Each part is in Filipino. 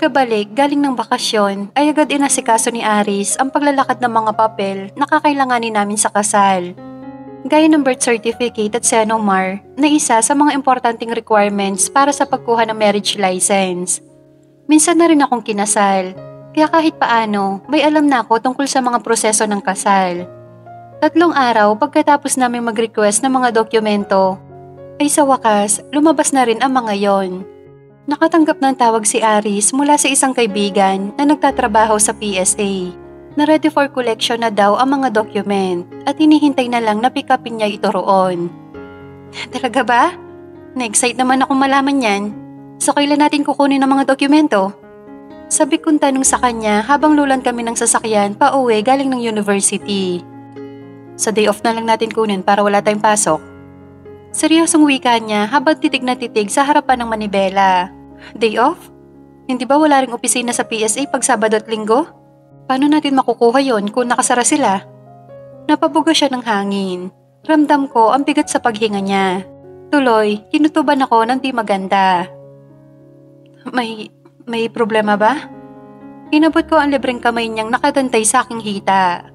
Pagkabalik galing ng bakasyon ay agad inasikaso ni Aris ang paglalakad ng mga papel na kakailanganin namin sa kasal. Gaya ng birth certificate at CNOMAR na isa sa mga importanteng requirements para sa pagkuha ng marriage license. Minsan na rin akong kinasal, kaya kahit paano may alam na ako tungkol sa mga proseso ng kasal. 3 araw pagkatapos namin mag-request ng mga dokumento, ay sa wakas lumabas na rin ang mga yon. Nakatanggap ng tawag si Aris mula sa isang kaibigan na nagtatrabaho sa PSA na ready for collection na daw ang mga document at hinihintay na lang na pick upin niya ito roon. Talaga ba? Na-excite naman akong malaman yan. So kailan natin kukunin ang mga dokumento? Sabi kong tanong sa kanya habang lulan kami ng sasakyan pa uwi galing ng university. Sa day off na lang natin kunin para wala tayong pasok. Seryosong wika niya habang titig na titig sa harapan ng manibela. Day off? Hindi ba wala ring opisina sa PSA pag Sabado at Linggo? Paano natin makukuha yon kung nakasara sila? Napabuga siya ng hangin. Ramdam ko ang bigat sa paghinga niya. Tuloy, tinutuban ako ng di maganda. May problema ba? Inabot ko ang libreng kamay niyang nakadantay sa aking hita.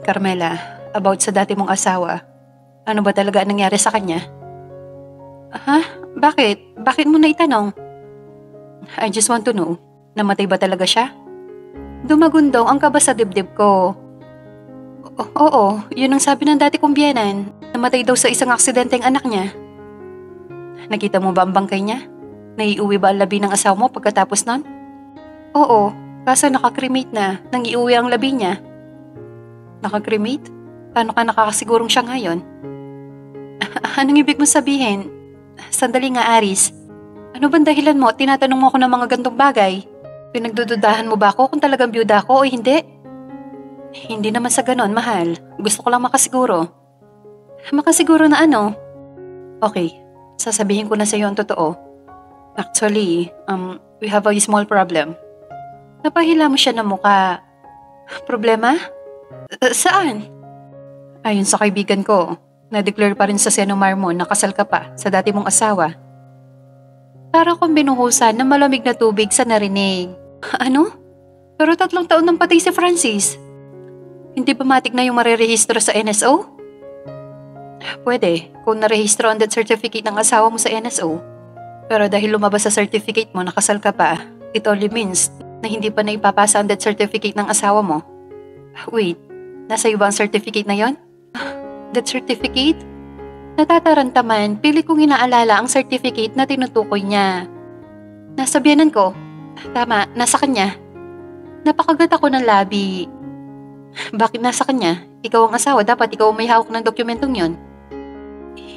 Carmela, about sa dati mong asawa. Ano ba talaga ang nangyari sa kanya? Ha? Bakit? Bakit mo na itanong? I just want to know. Namatay ba talaga siya? Dumagundong ang kaba sa dibdib ko. Oo, yun ang sabi ng dati kong biyenan. Namatay daw sa isang aksidente ang anak niya. Nakita mo ba ang bangkay niya? Naiuwi ba ang labi ng asawa mo pagkatapos nun? Oo, kaso nakakremate na nang iuwi ang labi niya. Nakakremate? Paano ka nakakasigurong siya ngayon? Anong ibig mo sabihin? Sandali nga, Aris. Ano bang dahilan mo? Tinatanong mo ako ng mga gantong bagay. Pinagdududahan mo ba ako kung talagang byuda ako o hindi? Hindi naman sa ganon, mahal. Gusto ko lang makasiguro. Makasiguro na ano? Okay, sasabihin ko na sa iyo ang totoo. Actually, we have a small problem. Napahila mo siya ng muka. Problema? Saan? Ayon sa kaibigan ko, na-declare pa rin sa CNOMAR mo na kasal ka pa sa dati mong asawa. Para kong binuhusan ng malamig na tubig sa narinig. Ano? Pero 3 taon nang patay si Francis. Hindi ba matik na yung marerehistro sa NSO? Pwede, kung narehistro ang death certificate ng asawa mo sa NSO. Pero dahil lumabas sa certificate mo na kasal ka pa, it only means na hindi pa na ipapasa ang death certificate ng asawa mo. Wait, nasa iyo ba ang certificate na yon? Death certificate? Natatarantaman, pilit kong inaalala ang certificate na tinutukoy niya. Nasa biyanan ko. Tama, nasa kanya. Napakagat ako ng labi. Bakit nasa kanya? Ikaw ang asawa, dapat ikaw ang may hawak ng dokumentong yon.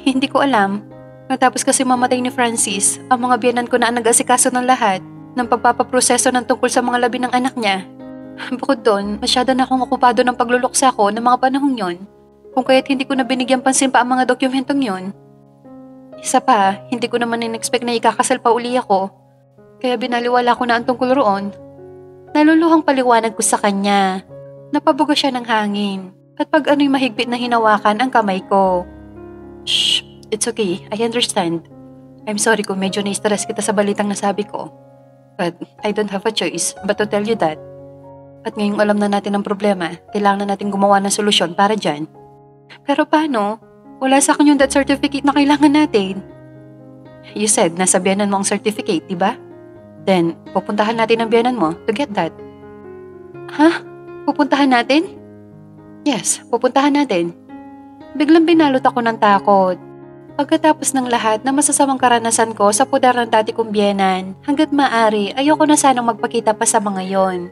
Hindi ko alam. Matapos kasi mamatay ni Francis, ang mga biyanan ko na ang nag-asikaso ng lahat ng pagpapaproseso ng tungkol sa mga labi ng anak niya. Bukod doon, masyado na akong okupado ng pagluluksa ko ng mga panahong yon. Kung kaya't hindi ko na binigyan pansin pa ang mga dokumentong yon. Isa pa, hindi ko naman in-expect na ikakasal pa uli ako. Kaya binaliwala ko na ang tungkol roon. Naluluhang paliwanag ko sa kanya. Napabuga siya ng hangin. At pag ano'y mahigpit na hinawakan ang kamay ko. Shh, it's okay. I understand. I'm sorry kung medyo na-stress kita sa balitang nasabi ko. But I don't have a choice but to tell you that. At ngayong alam na natin ang problema, kailangan na natin gumawa ng solusyon para dyan. Pero paano? Wala sa akin yung death certificate na kailangan natin. You said nasa biyanan mo ang certificate, di ba? Then, pupuntahan natin ang biyanan mo to get that. Ha? Pupuntahan natin? Yes, pupuntahan natin. Biglang binalot ako ng takot. Pagkatapos ng lahat na masasamang karanasan ko sa pudar ng dati kong biyenan, hanggat maaari ayoko na sanang magpakita pa sa mga yon.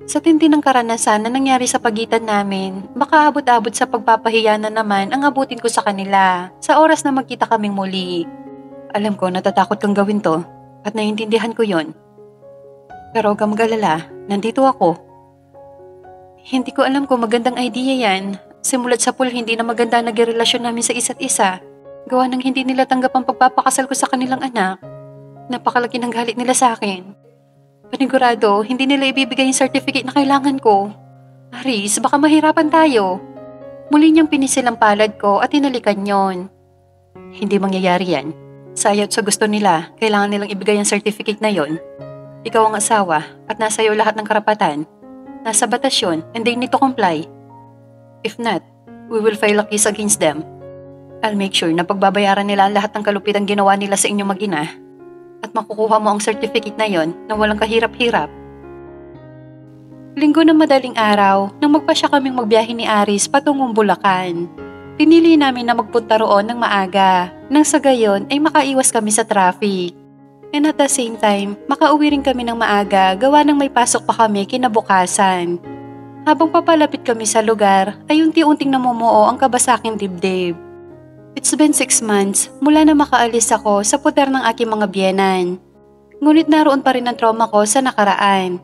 Sa tindi ng karanasan na nangyari sa pagitan namin, baka abot-abot sa pagpapahiya na naman ang abutin ko sa kanila sa oras na magkita kaming muli. Alam ko natatakot kang gawin to at naiintindihan ko yon. Pero huwag kang mag-alala, nandito ako. Hindi ko alam kung magandang idea yan. Simulat sa pool hindi na maganda ang naging relasyon namin sa isa't isa. Gawa ng hindi nila tanggap ang pagpapakasal ko sa kanilang anak. Napakalaki ng galit nila sa akin. Panigurado, hindi nila ibibigay yung certificate na kailangan ko. Aris, baka mahirapan tayo. Muli niyang pinisil ang palad ko at hinalikan yon. Hindi mangyayari yan. Sa ayaw at sa gusto nila, kailangan nilang ibigay ang certificate na yon. Ikaw ang asawa at nasa iyo lahat ng karapatan. Nasa batas yun and they need to comply. If not, we will file a case against them. I'll make sure na pagbabayaran nila ang lahat ng kalupitang ginawa nila sa inyong mag-ina at makukuha mo ang certificate na yon na walang kahirap-hirap. Linggo ng madaling araw nang magpasya kaming magbiyahe ni Aris patungong Bulacan. Pinili namin na magpunta roon ng maaga nang sa gayon ay makaiwas kami sa traffic. And at the same time, makauwi rin kami ng maaga gawa ng may pasok pa kami kinabukasan. Habang papalapit kami sa lugar ay unti-unting namumuo ang kaba sa aking dibdib. It's been 6 months mula na makaalis ako sa puter ng aking mga biyenan. Ngunit naroon pa rin ang trauma ko sa nakaraan.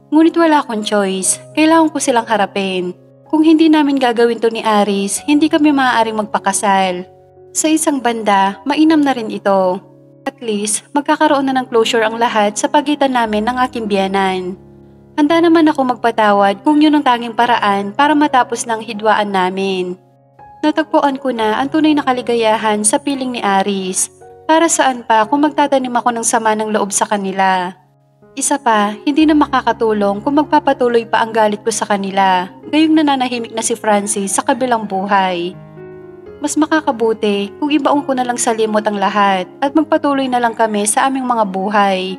Ngunit wala akong choice, kailangan ko silang harapin. Kung hindi namin gagawin to ni Aris, hindi kami maaaring magpakasal. Sa isang banda, mainam na rin ito. At least, magkakaroon na ng closure ang lahat sa pagitan namin ng aking biyenan. Handa naman ako magpatawad kung yun ang tanging paraan para matapos ng hidwaan namin. Natagpuan ko na ang tunay na kaligayahan sa piling ni Aris. Para saan pa kung magtatanim ako ng sama ng loob sa kanila. Isa pa, hindi na makakatulong kung magpapatuloy pa ang galit ko sa kanila, gayong nananahimik na si Francis sa kabilang buhay. Mas makakabuti kung ibaon ko na lang sa limot ang lahat at magpatuloy na lang kami sa aming mga buhay.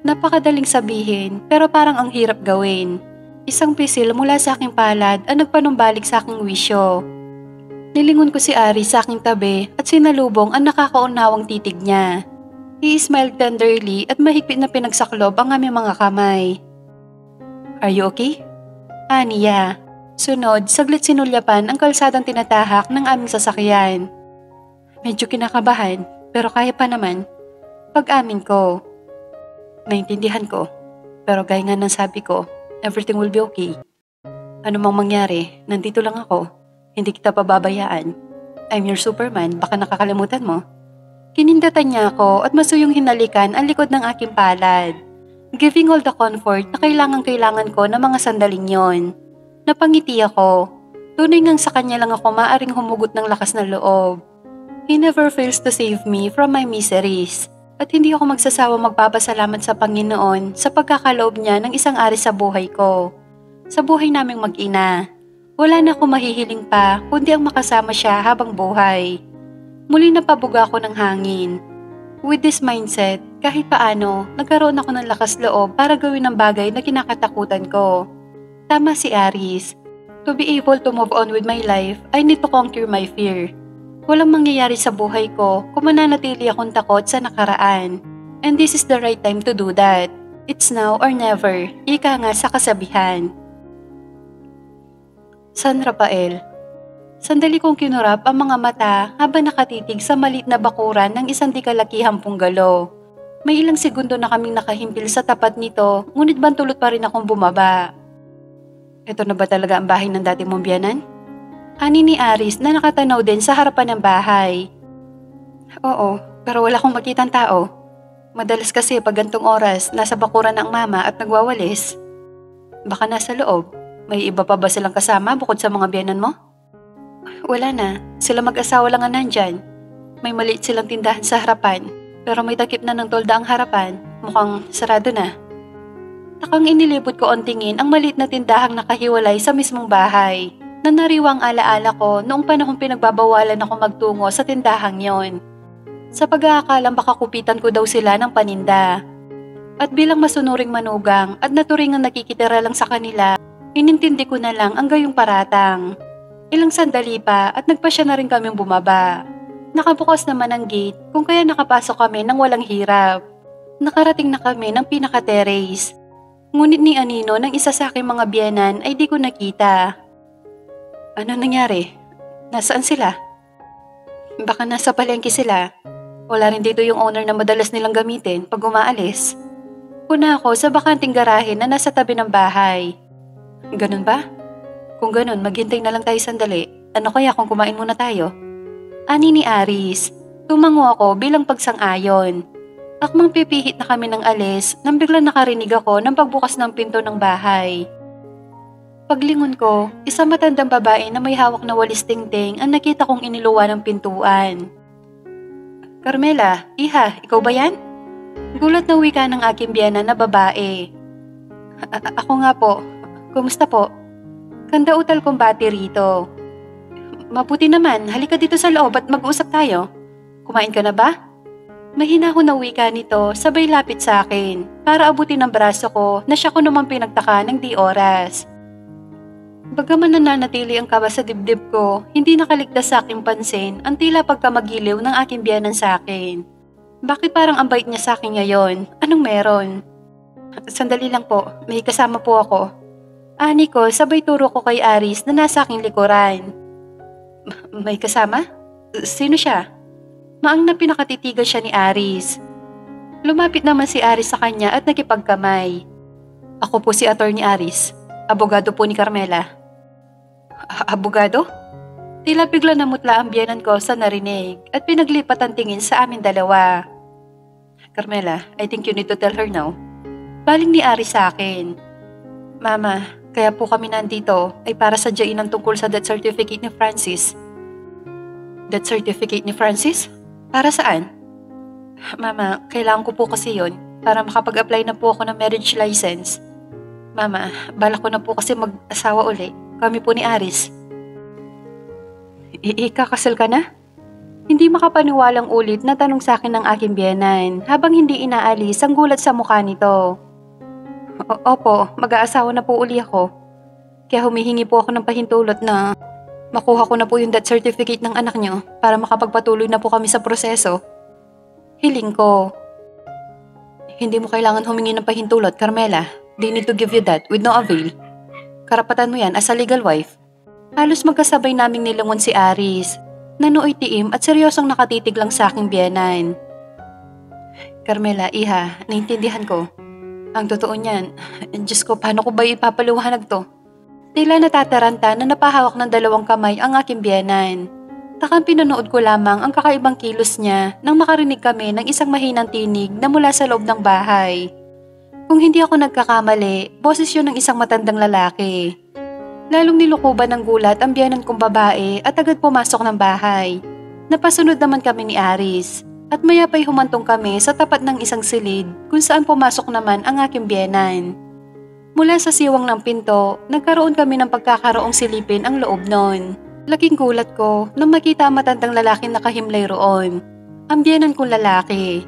Napakadaling sabihin pero parang ang hirap gawin. Isang pisil mula sa aking palad ang nagpanumbalik sa aking wisyo. Nilingon ko si Ari sa aking tabi at sinalubong ang nakakaunawang titig niya. He smiled tenderly at mahigpit na pinagsaklob ang aming mga kamay. Are you okay? Aniya. Sunod, saglit sinulyapan ang kalsadang tinatahak ng aming sasakyan. Medyo kinakabahan, pero kaya pa naman. Pag-amin ko. Naintindihan ko, pero gaya nga ng sabi ko, everything will be okay. Ano mang mangyari, nandito lang ako. Hindi kita pababayaan. I'm your Superman, baka nakakalimutan mo. Kinindatan niya ako at masuyong hinalikan ang likod ng aking palad, giving all the comfort na kailangan ko ng mga sandaling yon. Napangiti ako. Tunay ngang sa kanya lang ako maaring humugot ng lakas ng loob. He never fails to save me from my miseries. At hindi ako magsasawa magpapasalamat sa Panginoon sa pagkakaloob niya ng isang Aris sa buhay ko. Sa buhay naming mag-ina. Wala na ako mahihiling pa kundi ang makasama siya habang buhay. Muli napabuga ako ng hangin. With this mindset, kahit paano, nagkaroon ako ng lakas loob para gawin ang bagay na kinakatakutan ko. Tama si Aris. To be able to move on with my life, I need to conquer my fear. Walang mangyayari sa buhay ko kung mananatili akong takot sa nakaraan. And this is the right time to do that. It's now or never, ika nga sa kasabihan. San Rafael. Sandali kong kinurap ang mga mata habang nakatitig sa maliit na bakuran ng isang di kalakihang punggalo. May ilang segundo na kaming nakahimpil sa tapat nito, ngunit bantulot pa rin akong bumaba. Ito na ba talaga ang bahay ng dati mong biyanan? Ani ni Aris na nakatanaw din sa harapan ng bahay. Oo, pero wala akong makitang tao. Madalas kasi pag gantong oras, nasa bakuran ng mama at nagwawalis. Baka nasa loob. May iba pa ba silang kasama bukod sa mga biyanan mo? Wala na. Sila mag-asawa lang ang nandyan. May maliit silang tindahan sa harapan. Pero may takip na ng tolda ang harapan. Mukhang sarado na. Takang inilibot ko ang tingin ang maliit na tindahang nakahiwalay sa mismong bahay. Nanariwang alaala ko noong panahong pinagbabawalan ako magtungo sa tindahang yon. Sa pag-aakalang baka kupitan ko daw sila ng paninda. At bilang masunuring manugang at naturingang nakikitira lang sa kanila, inintindi ko na lang ang gayong paratang. Ilang sandali pa at nagpasya na rin kaming bumaba. Nakabukas naman ang gate kung kaya nakapasok kami ng walang hirap. Nakarating na kami ng pinaka-terrace. Ngunit ni Anino ng isa sa aking mga biyanan ay di ko nakita. Ano nangyari? Nasaan sila? Baka nasa palengke sila. Wala rin dito yung owner na madalas nilang gamitin pag umaalis. Puna ako sa bakanting garahe na nasa tabi ng bahay. Ganun ba? Kung ganun, maghintay na lang tayo sandali. Ano kaya kung kumain muna tayo? Ani ni Aris. Tumango ako bilang pagsang-ayon. Akmang pipihit na kami ng alis nang biglang nakarinig ako ng pagbukas ng pinto ng bahay. Paglingon ko, isang matandang babae na may hawak na walis tingting ang nakita kong iniluwa ng pintuan. Carmela, iha, ikaw ba yan? Gulat na wika ng aking biyana na babae. Ako nga po. Kumusta po? Kanda utal kong bati rito. Mabuti naman, halika dito sa loob at mag-usap tayo. Kumain ka na ba? Mahinahon na wika nito sabay lapit sa akin para abutin ang braso ko na siya ko naman pinagtaka ng di oras. Bagaman nananatili ang kaba sa dibdib ko, hindi nakaligtas sa aking pansin ang tila pagkamagiliw ng aking biyanan sa akin. Bakit parang ang bait niya sa akin ngayon? Anong meron? Sandali lang po, may kasama po ako. Ani ko, sabay turo ko kay Aris na nasa aking likuran. May kasama? Sino siya? Maang na pinakatitigan siya ni Aris. Lumapit naman si Aris sa kanya at nakipagkamay. Ako po si Attorney Aris, abogado po ni Carmela. Abogado? Tila bigla namutla ang biyanan ko sa narinig at pinaglipat ang tingin sa amin dalawa. Carmela, I think you need to tell her now. Baling ni Aris sa akin. Mama, kaya po kami nandito ay para sadyain ang tungkol sa death certificate ni Francis. Death certificate ni Francis? Para saan? Mama, kailangan ko po kasi yon para makapag-apply na po ako ng marriage license. Mama, balak ko na po kasi mag-asawa uli. Kami po ni Aris. Ikakasal ka na? Hindi makapaniwalang ulit na tanong sa akin ng aking biyenan habang hindi inaalis ang gulat sa mukha nito. Opo, mag-aasawa na po uli ako. Kaya humihingi po ako ng pahintulot na makuha ko na po yung death certificate ng anak niyo para makapagpatuloy na po kami sa proseso. Hiling ko. Hindi mo kailangan humingi ng pahintulot, Carmela. They need to give you that with no avail. Karapatan mo yan as a legal wife. Halos magkasabay naming nilangon si Aris. Nanuoy tiim at seryosong nakatitig lang sa aking biyenan. Carmela, iha, naintindihan ko. Ang totoo niyan, Diyos ko, paano ko ba ipapaliwanag to? Tila natataranta na napahawak ng dalawang kamay ang aking biyenan. Takang pinanood ko lamang ang kakaibang kilos niya nang makarinig kami ng isang mahinang tinig na mula sa loob ng bahay. Kung hindi ako nagkakamali, boses yun ng isang matandang lalaki. Lalong nilukuban ng gulat ang biyenan kong babae at agad pumasok ng bahay. Napasunod naman kami ni Aris at maya pa'y humantong kami sa tapat ng isang silid kung saan pumasok naman ang aking biyenan. Mula sa siwang ng pinto, nagkaroon kami ng pagkakaroong silipin ang loob nun. Laking gulat ko nang makita ang matandang lalaki nakahimlay roon. Ang biyenan kong lalaki.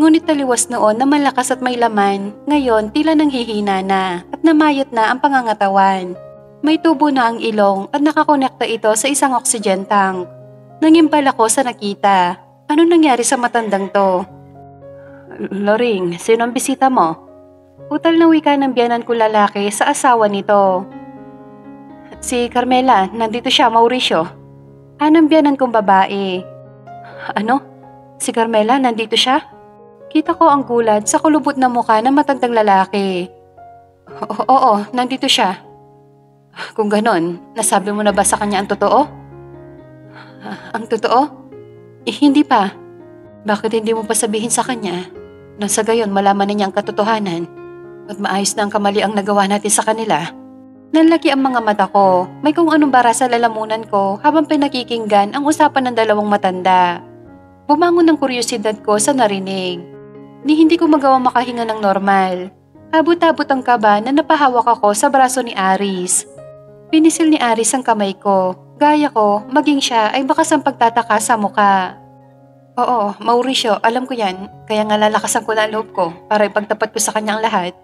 Ngunit taliwas noon na malakas at may laman, ngayon tila nanghihina na at namayat na ang pangangatawan. May tubo na ang ilong at nakakonekta ito sa isang oxygen tank. Nangimpal ako sa nakita. Ano nangyari sa matandang to? Loring, sino ang bisita mo? Utal na wika ng biyanan ko lalaki sa asawa nito. Si Carmela, nandito siya, Mauricio. Anong biyanan kong babae? Ano? Si Carmela, nandito siya? Kita ko ang gulat sa kulubot na mukha ng matandang lalaki. Oo, nandito siya. Kung ganon, nasabi mo na ba sa kanya ang totoo? Ang totoo? Hindi pa. Bakit hindi mo pa sabihin sa kanya? Nang sa gayon malaman niya ang katotohanan at maayos na ang kamaliang nagawa natin sa kanila. Nanlaki ang mga mata ko, may kung anong bara sa lalamunan ko habang pinakikinggan ang usapan ng dalawang matanda. Bumangon ang kuryosidad ko sa narinig. Hindi ko magawa makahinga ng normal. Abot-abot ang kaba na napahawak ako sa braso ni Aris. Pinisil ni Aris ang kamay ko. Gaya ko, maging siya ay bakas ang pagtataka sa muka. Oo, Mauricio, alam ko yan. Kaya nga lalakasan ko na ang loob ko para ipagtapat ko sa kanya ang lahat.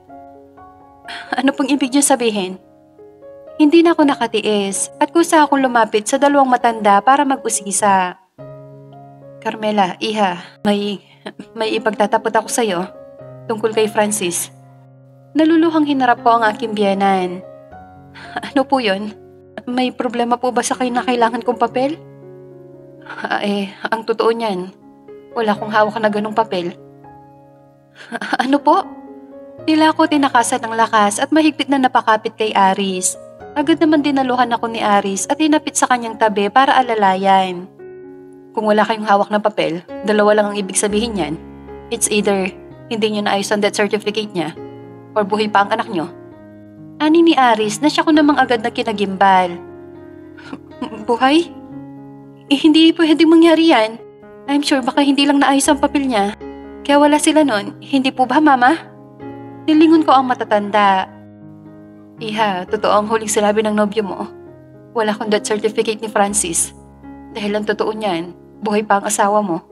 Ano pong ibig niyo sabihin? Hindi na ako nakatiis at kusa akong lumapit sa dalawang matanda para mag-usisa. Carmela, iha, may ipagtatapot ako sa'yo tungkol kay Francis. Naluluhang hinarap ko ang aking biyenan. Ano po yun? May problema po ba sa kayo na kailangan kong papel? Ang totoo niyan, wala akong hawak na ganong papel. Ano po? Tila ako tinakasan ng lakas at mahigpit na napakapit kay Aris. Agad naman dinaluhan ako ni Aris at hinapit sa kanyang tabi para alalayan. Kung wala kayong hawak na papel, dalawa lang ang ibig sabihin niyan. It's either hindi niyo naayos ang death certificate niya or buhay pa ang anak niyo. Ani ni Aris na siya ko namang agad na kinagimbal. Buhay? Hindi pwedeng mangyari yan. I'm sure baka hindi lang naayos ang papel niya. Kaya wala sila nun, hindi po ba mama? Nilingon ko ang matatanda. Iha, totoo ang huling sinabi ng nobyo mo. Wala akong death certificate ni Francis. Dahil ang totoo niyan, buhay pa ang asawa mo.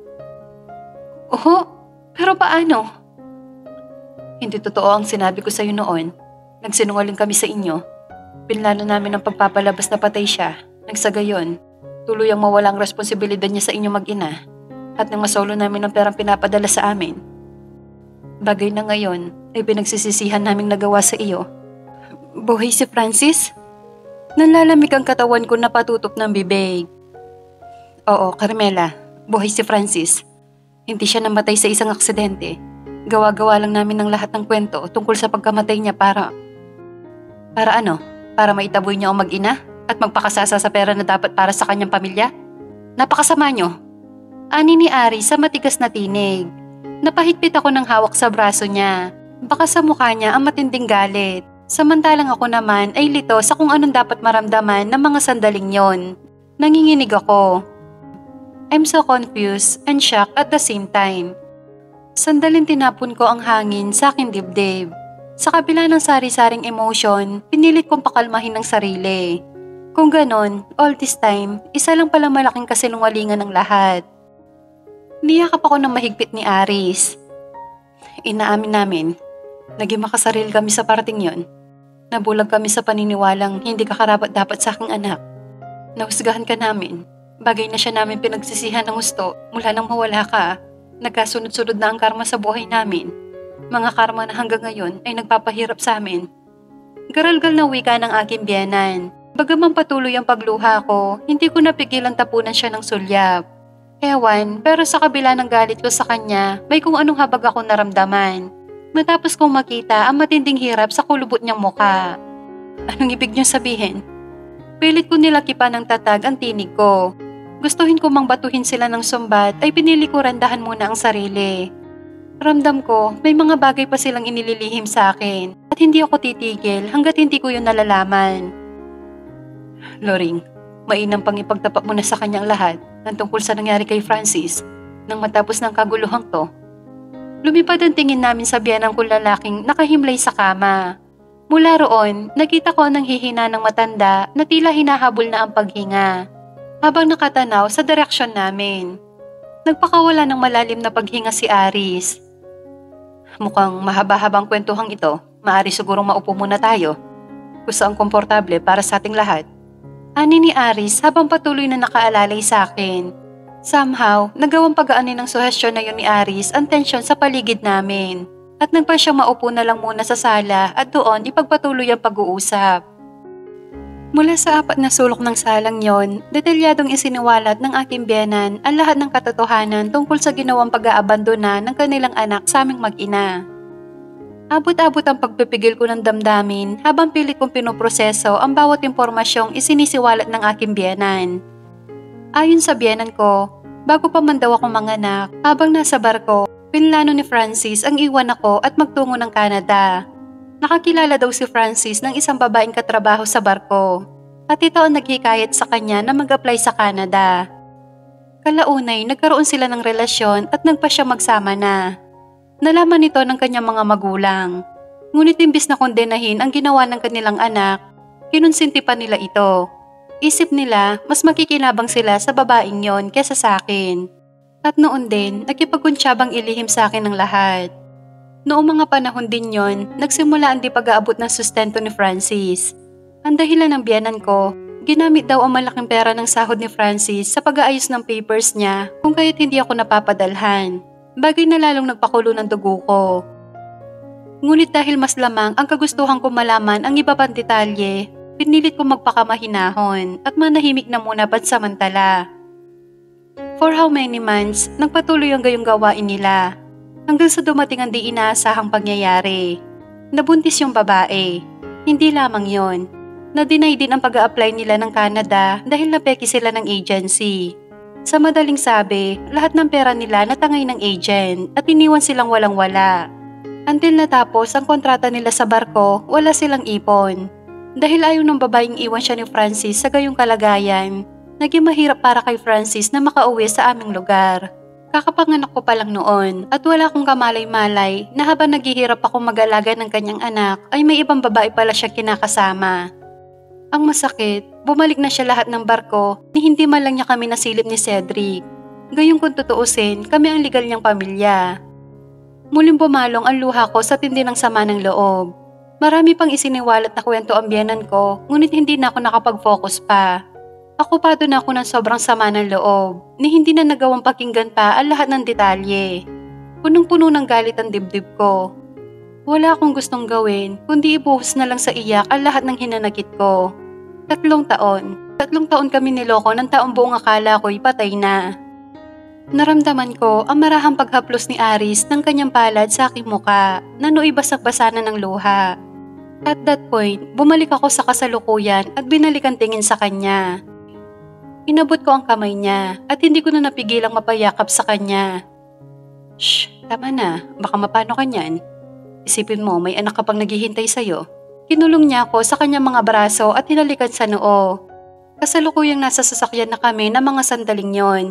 Oho, pero paano? Hindi totoo ang sinabi ko sa iyo noon. Nagsinungaling kami sa inyo. Pinlano namin ang pagpapalabas na patay siya. Nagsagayon, tuluyang mawala ang responsibilidad niya sa inyo mag-ina. At nang masolo namin ang perang pinapadala sa amin. Bagay na ngayon ay pinagsisisihan naming nagawa sa iyo. Buhay si Francis? Nanlalamig ang katawan ko na patutop ng bibig. Oo, Carmela, buhay si Francis. Hindi siya namatay sa isang aksidente. Gawa-gawa lang namin ng lahat ng kwento tungkol sa pagkamatay niya para ano? Para maitaboy niya ang mag-ina at magpakasasa sa pera na dapat para sa kanyang pamilya? Napakasama niyo. Ani ni Ari sa matigas na tinig. Napahigpit ako ng hawak sa braso niya. Baka sa mukha niya ang matinding galit. Samantalang ako naman ay lito sa kung anong dapat maramdaman ng mga sandaling yon. Nanginginig ako. I'm so confused and shocked at the same time. Sandaling tinapon ko ang hangin sa aking dibdib. Sa kabila ng sari-saring emotion, pinilit kong pakalmahin ang sarili. Kung ganon, all this time, isa lang palang malaking kasinungalingan ng lahat. Niyakap ako ng mahigpit ni Aris. Inaamin namin, naging makasarili kami sa parating yon. Nabulag kami sa paniniwalang hindi ka karapat-dapat sa aking anak. Nahusgahan ka namin. Bagay na siya namin pinagsisihan ng gusto mula nang mawala ka. Nagkasunod-sunod na ang karma sa buhay namin. Mga karma na hanggang ngayon ay nagpapahirap sa amin. Garalgal na wika ng aking biyenan. Bagaman patuloy ang pagluha ko, hindi ko napigilan tapunan siya ng sulyap. Ewan, pero sa kabila ng galit ko sa kanya, may kung anong habag ako naramdaman. Matapos kong makita ang matinding hirap sa kulubot niyang muka. Anong ibig niyong sabihin? Pilit ko nilakipan ng tatag ang tinig ko. Gustuhin ko mang batuhin sila ng sumbat ay pinili ko randahan muna ang sarili. Ramdam ko may mga bagay pa silang inililihim sa akin at hindi ako titigil hanggat hindi ko yun nalalaman. Loring, mainam pang ipagtapat mo na sa kanyang lahat ng tungkol sa nangyari kay Francis nang matapos ng kaguluhang to. Lumipad ang tingin namin sa biyanang kong lalaking nakahimlay sa kama. Mula roon, nakita ko ang hihina ng matanda na tila hinahabol na ang paghinga. Habang nakatanaw sa direksyon namin, nagpakawala ng malalim na paghinga si Aris. Mukhang mahaba-habang kwentuhang ito, maaari sigurong maupo muna tayo. Gusto ang komportable para sa ating lahat. Ani ni Aris habang patuloy na nakaalalay sa akin. Somehow, nagawang pagaanin ng suhestyon na yun ni Aris ang tensyon sa paligid namin. At nagpa siyang maupo na lang muna sa sala at doon ipagpatuloy ang pag-uusap. Mula sa 4 na sulok ng salang yon, detalyadong isiniwalat ng aking biyenan ang lahat ng katotohanan tungkol sa ginawang pag-aabandona ng kanilang anak sa aming mag-ina. Abot-abot ang pagpipigil ko ng damdamin habang pilit kong pinoproseso ang bawat impormasyong isinisiwalat ng aking biyenan. Ayon sa biyenan ko, bago pa man daw ako manganak, habang nasa barko, pinlano ni Francis ang iwan ako at magtungo ng Canada. Nakakilala daw si Francis ng isang babaeng katrabaho sa barko at ito ang naghikayat sa kanya na mag-apply sa Canada. Kalaunay, nagkaroon sila ng relasyon at nagpa siya magsama na. Nalaman nito ng kanyang mga magulang. Ngunit imbis na kondenahin ang ginawa ng kanilang anak, kinonsinti pa nila ito. Isip nila, mas makikinabang sila sa babaeng yon kesa sa akin. At noon din, nagkipagkunsyabang ilihim sa akin ng lahat. Noong mga panahon din yon, nagsimula ang di pag-aabot ng sustento ni Francis. Ang dahilan ng biyanan ko, ginamit daw ang malaking pera ng sahod ni Francis sa pag-aayos ng papers niya kung kaya't hindi ako napapadalhan. Bagay na lalong nagpakulo ng dugo ko. Ngunit dahil mas lamang ang kagustuhan ko malaman ang iba pang detalye, pinilit ko magpakamahinahon at manahimik na muna pansamantala. For how many months, nagpatuloy ang gayong gawain nila. Hanggang sa dumating ang di inaasahang pangyayari. Nabuntis yung babae. Hindi lamang yon. Na-deny din ang pag-a-apply nila ng Canada dahil napeki sila ng agency. Sa madaling sabi, lahat ng pera nila natangay ng agent at iniwan silang walang-wala. Until natapos ang kontrata nila sa barko, wala silang ipon. Dahil ayaw ng babaeng iwan siya ni Francis sa gayong kalagayan, naging mahirap para kay Francis na makauwi sa aming lugar. Kakapanganak ko pa lang noon at wala akong kamalay-malay na habang naghihirap ako mag-alaga ng kanyang anak ay may ibang babae pala siya kinakasama. Ang masakit, bumalik na siya lahat ng barko ni hindi man lang niya kami nasilip ni Cedric. Gayong kung tutuusin, kami ang legal niyang pamilya. Muling bumalong ang luha ko sa tindi ng sama ng loob. Marami pang isiniwalat na kwento ang biyenan ko, ngunit hindi na ako nakapag-focus pa. Okupado na ako ng sobrang sama ng loob, ni hindi na nagawang pakinggan pa ang lahat ng detalye. Punong-puno ng galit ang dibdib ko. Wala akong gustong gawin, kundi ibuhos na lang sa iyak ang lahat ng hinanakit ko. 3 taon. 3 taon kami niloko ng taong buong akala ko'y patay na. Naramdaman ko ang marahang paghaplos ni Aris ng kanyang palad sa aking muka na nooy basak-basa na ng luha. At that point, bumalik ako sa kasalukuyan at binalik ang tingin sa kanya. Inabot ko ang kamay niya at hindi ko na napigilang mapayakap sa kanya. Shh, tama na, baka mapano ka niyan. Isipin mo, may anak ka pang naghihintay sa'yo. Kinulong niya ako sa kanyang mga braso at hinalikan sa noo. Kasalukuyang nasa sasakyan na kami ng mga sandaling yon.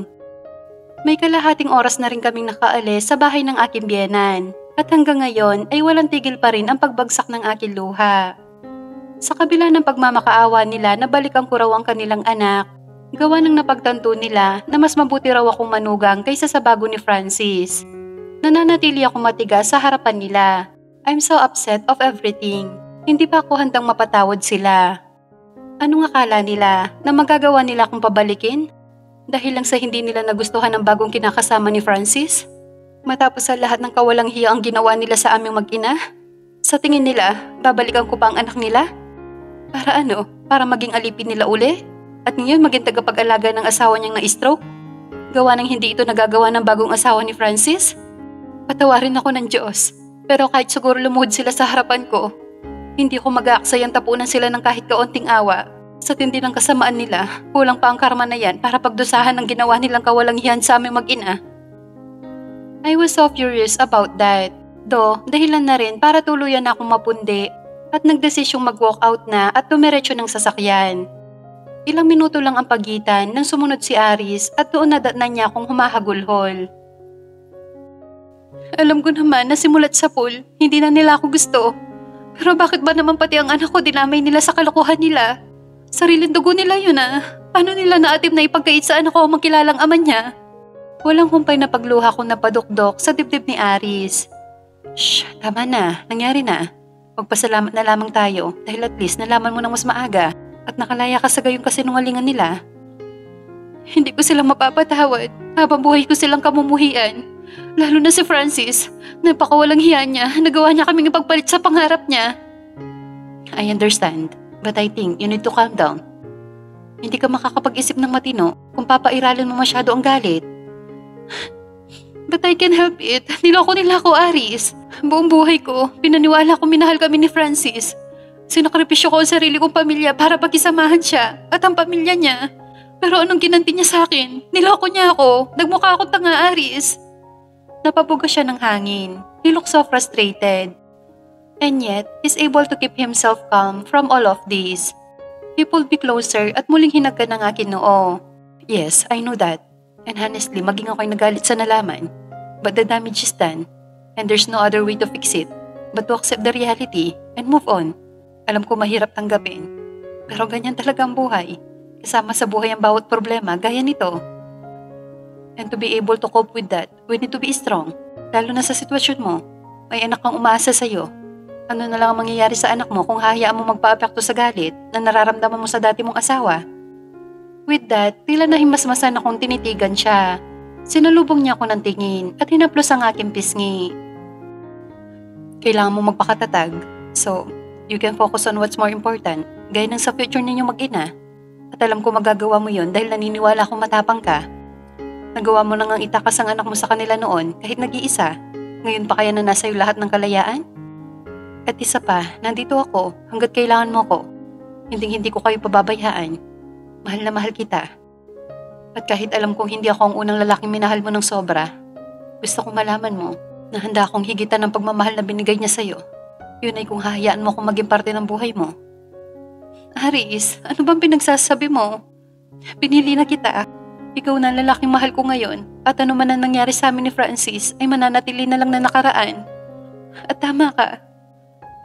May kalahating oras na rin kaming nakaalis sa bahay ng aking biyenan at hanggang ngayon ay walang tigil pa rin ang pagbagsak ng aking luha. Sa kabila ng pagmamakaawa nila na balikan ko raw ang kanilang anak, gawa ng napagtanto nila na mas mabuti raw akong manugang kaysa sa bago ni Francis. Nananatili ako matigas sa harapan nila. I'm so upset of everything. Hindi pa ako handang mapatawad sila. Anong akala nila na magagawa nila akong pabalikin? Dahil lang sa hindi nila nagustuhan ang bagong kinakasama ni Francis? Matapos sa lahat ng kawalang hiya ang ginawa nila sa aming mag-ina? Sa tingin nila, babalikan ko pa ang anak nila? Para ano? Para maging alipin nila uli? At ngayon maging tagapag-alaga ng asawa niyang na-stroke? Gawa ng hindi ito nagagawa ng bagong asawa ni Francis? Patawarin ako ng Diyos. Pero kahit siguro lumuhod sila sa harapan ko, hindi ko mag-aaksayang tapunan sila ng kahit kaunting awa. Sa tindi ng kasamaan nila, kulang pa ang karma na yan para pagdusahan ng ginawa nilang kawalang hiyan sa aming mag-ina. I was so furious about that. Dahilan na rin para tuluyan akong mapundi at nagdesisyong mag-walk out na at tumiretso ng sasakyan. Ilang minuto lang ang pagitan nang sumunod si Aris at doon nadatnan niya akong humahagulhol. Alam ko naman na simulat sa pool, hindi na nila ako gusto. Pero bakit ba naman pati ang anak ko dinamay nila sa kalokohan nila? Sariling dugo nila yun ah. Paano nila naatim na ipagkait sa anak ko ang makilalang ama niya? Walang humpay na pagluha kong napadukdok sa dibdib ni Aris. Shh, tama na. Nangyari na. Magpasalamat na lamang tayo dahil at least nalaman mo nang mas maaga at nakalaya ka sa gayong kasinungalingan nila. Hindi ko silang mapapatawad habang buhay ko silang kamumuhian. Lalo na si Francis. Napakawalang hiya niya. Nagawa niya kaming ipagpalit sa pangarap niya. I understand. But I think you need to calm down. Hindi ka makakapag-isip ng matino kung papairalin mo masyado ang galit. But I can't help it. Niloko nila ako, Aris. Buong buhay ko, pinaniwala ko minahal kami ni Francis. Sinakripisyo ko ang sarili kong pamilya para pagkisamahan siya at ang pamilya niya. Pero anong ginanti niya sa akin? Niloko niya ako. Nagmukha akong tanga, Aris. Napabuga siya ng hangin. He looked so frustrated. And yet, he's able to keep himself calm from all of this. He pulled me closer at muling hinagkan ng akin noo. Yes, I know that. And honestly, maging ako'y nagalit sa nalaman. But the damage is done. And there's no other way to fix it but to accept the reality and move on. Alam ko mahirap tanggapin. Pero ganyan talaga ang buhay. Kasama sa buhay ang bawat problema gaya nito. And to be able to cope with that, we need to be strong. Lalo na sa sitwasyon mo. May anak kang umaasa sa'yo. Ano na lang ang mangyayari sa anak mo kung hahayaan mo magpa-apekto sa galit na nararamdaman mo sa dati mong asawa? With that, tila nahimasmasan akong tinitigan siya. Sinalubong niya ako ng tingin at hinaplos ang aking pisngi. Kailangan mo magpakatatag. So, you can focus on what's more important. Gaya ng sa future ninyong mag-ina. At alam ko magagawa mo yon dahil naniniwala akong matapang ka. Nagawa mo nang itakas ang anak mo sa kanila noon kahit nag-iisa. Ngayon pa kaya na nasa iyo lahat ng kalayaan? At isa pa, nandito ako hanggat kailangan mo ko. Hindi ko kayo pababayaan. Mahal na mahal kita. At kahit alam kong hindi ako ang unang lalaking minahal mo ng sobra, gusto kong malaman mo na handa akong higitan ng pagmamahal na binigay niya sa'yo. Yun ay kung hahayaan mo akong maging parte ng buhay mo. Aris, ano bang pinagsasabi mo? Pinili na kita. Ikaw na ang lalaking mahal ko ngayon at ano man ang nangyari sa amin ni Francis ay mananatili na lang na nakaraan. At tama ka.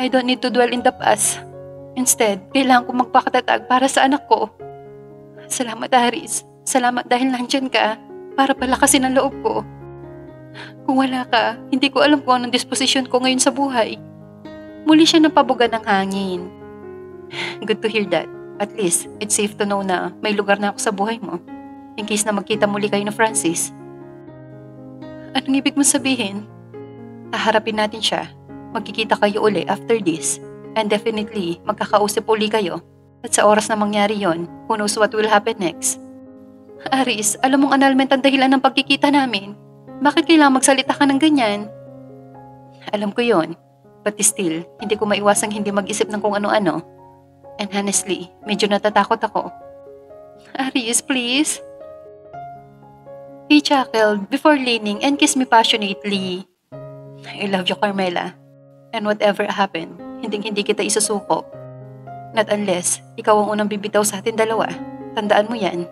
I don't need to dwell in the past. Instead, kailangan ko magpakatatag para sa anak ko. Salamat, Aris. Salamat dahil nandyan ka para palakasin ang loob ko. Kung wala ka, hindi ko alam kung anong disposisyon ko ngayon sa buhay. Muli siya napabuga ng hangin. Good to hear that. At least, it's safe to know na may lugar na ako sa buhay mo. In case na magkita muli kayo na Francis. Anong ibig mong sabihin? Haharapin natin siya. Magkikita kayo uli after this. And definitely, magkakausap uli kayo. At sa oras na mangyari yon, who knows what will happen next. Aris, alam mong annulment ang dahilan ng pagkikita namin. Bakit kailangan magsalita ka ng ganyan? Alam ko yon. But still, hindi ko maiwasang hindi mag-isip ng kung ano-ano. And honestly, medyo natatakot ako. Aris, please. He chuckled before leaning and kissed me passionately. I love you, Carmela. And whatever happened, hindi kita isusuko. Not unless ikaw ang unang bibitaw sa atin dalawa. Tandaan mo yan.